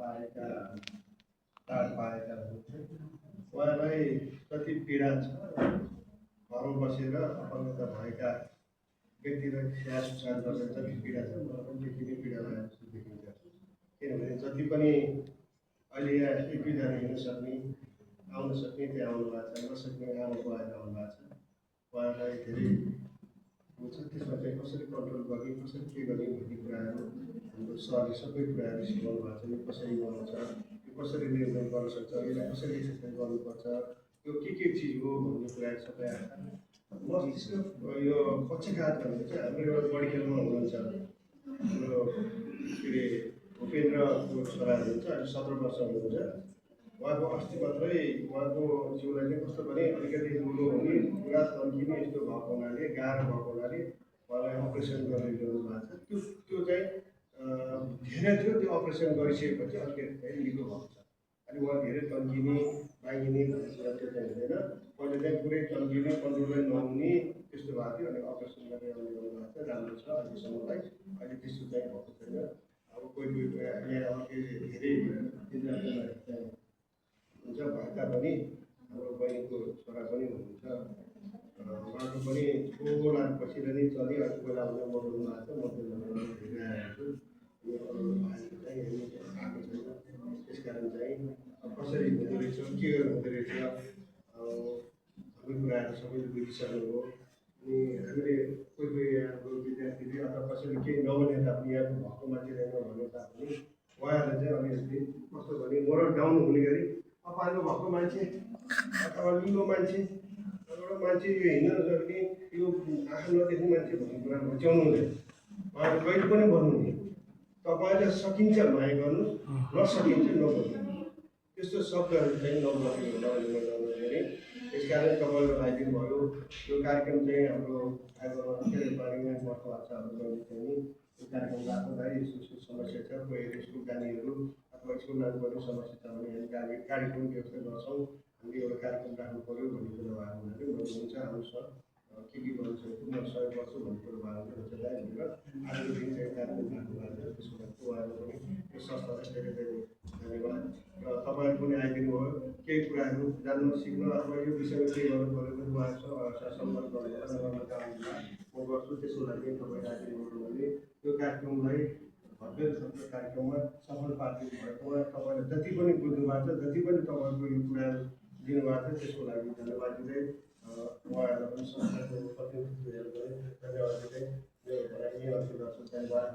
पाएका टाढ पाएकाहरू चाहिँ उहाँलाई कति पीडा छ, घरमा बसेर अपङ्गता भएका व्यक्तिलाई स्याहार सुसार गरेर जति पीडा छ मलाई पनि त्यति नै पीडा लागेको जस्तो देखिन्छ। किनभने जति पनि अहिले यहाँ एक दुईजना हिँड्न सक्ने आउन सक्ने त्यहाँ आउनु भएको छ, नसक्ने आमा बुवाहरू आउनु भएको छ। उहाँलाई धेरै हुन्छ, त्यसमा चाहिँ कसरी कन्ट्रोल गर्ने, कसरी के गर्ने भन्ने कुराहरू हाम्रो सरले सबै कुराहरू सिकाउनु भएको छ। यो कसरी गर्नु छ, यो कसरी निर्णय गर्न सक्छ, यसलाई कसरी एक्सर्साइज गर्नुपर्छ, यो के चिज हो भन्ने कुराहरू सबै आएको छ। मस्तिष्क यो पक्षघात भनेको चाहिँ हाम्रो एउटा बडी खेलमा हुनुहुन्छ, हाम्रो के अरे भूपेन्द्रको छोरा हुनुहुन्छ, अहिले 17 वर्ष हुनुहुन्छ। उहाँको अस्ति मात्रै उहाँको जिउलाई चाहिँ कस्तो भने अलिकति ठुलो हुने पुरा तन्किने यस्तो भएको हुनाले गाह्रो भएको हुनाले उहाँलाई अपरेसन गर्ने ल्याउनु भएको छ। त्यो चाहिँ धेरै थियो, त्यो अपरेसन गरिसकेपछि अलिकति चाहिँ निको भएको छ। अनि उहाँ धेरै तन्किने बाँगिने भन्ने कुरा त्यो चाहिँ हुँदैन। पहिले चाहिँ पुरै तन्किने कन्ट्रोलै नहुने त्यस्तो भएको थियो, अनि अपरेसन गरेर आउने गर्नु भएको छ। राम्रो छ अहिलेसम्मलाई, अहिले त्यस्तो चाहिँ भएको छैन। अब कोही यहाँ अर्कै धेरै हुन्छ भए तापनि हाम्रो बहिनीको छोरा पनि हुनुहुन्छ, उहाँको पनि थोडा पछिल्लो नै चल्यो, अलिक बेला हुँदा मर्नु भएको छ। म त्यो हेरिरहेको छु, यो अरू भाइको चाहिँ हेर्नु आएको छैन। त्यस कारण चाहिँ कसरी हुँदो रहेछ, के हुँदो रहेछ भन्ने कुराहरू सबैले बुझिसक्नुभयो। अनि हामीले कोही यहाँको विद्यार्थीले अथवा कसैले केही नभने तापनि यहाँको भएको मान्छेले नभने तापनि उहाँहरूले चाहिँ अलिकति कस्तो भने मोरल डाउन हुने गरी अपार्नु भएको मान्छे अथवा लिलो मान्छे एउटा मान्छे यो हिँड्न नसक्ने, यो आँखा नदेख्ने मान्छे भन्ने कुरा भच्याउनु हुँदैन। उहाँले कहिले पनि भन्नुहुने तपाईँले सकिन्छ माया गर्नु, नसकिन्छ नगर्नु, त्यस्तो शब्दहरू चाहिँ नबोल्नु होला भन्ने मैले अनुरोध गरेँ। त्यस कारण तपाईँले आइदिनु भयो। यो कार्यक्रम चाहिँ हाम्रो बारेमा बस्नु भएको छ हाम्रो बहिनी चाहिँ यो कार्यक्रम राख्दाखेरि यस्तो समस्या छ, कोही स्कुल जानेहरू अथवा स्कुल जानुपर्ने समस्या छ भने हामी गाडीको पनि व्यवस्था गर्छौँ, हामीले एउटा कार्यक्रम राख्नु पऱ्यो भन्ने कुरा भएको हुनाले मैले हुन्छ आउनु सर के गर्नु सक्छु म सहयोग गर्छु भन्ने कुरो भएको हुन्छ भनेर आजको दिन चाहिँ कार्यक्रम राख्नु भएको छ। त्यसको लागि उहाँहरू पनि यो संस्थालाई धेरै धेरै धन्यवाद। र तपाईँहरू पनि आइदिनु भयो, केही कुराहरू जान्न सिक्न अथवा यो विषयमा के गर्नु पऱ्यो भने उहाँसँग सम्पर्क गरेर म गर्छु। त्यसको लागि तपाईँहरू आइदिनु भयो भने यो कार्यक्रमलाई भव्य कार्यक्रममा सफल पार्दिनु भएको तपाईँले जति पनि बुझ्नु भएको छ, जति पनि तपाईँहरूको यो कुराहरू दिनुभएको छ त्यसको लागि धन्यवाद दिँदै उहाँहरूलाई पनि संस्थाको प्रतिनिधित्वहरूलाई धन्यवाद दिँदै मेरो लागि अर्को दर्शक धन्यवाद।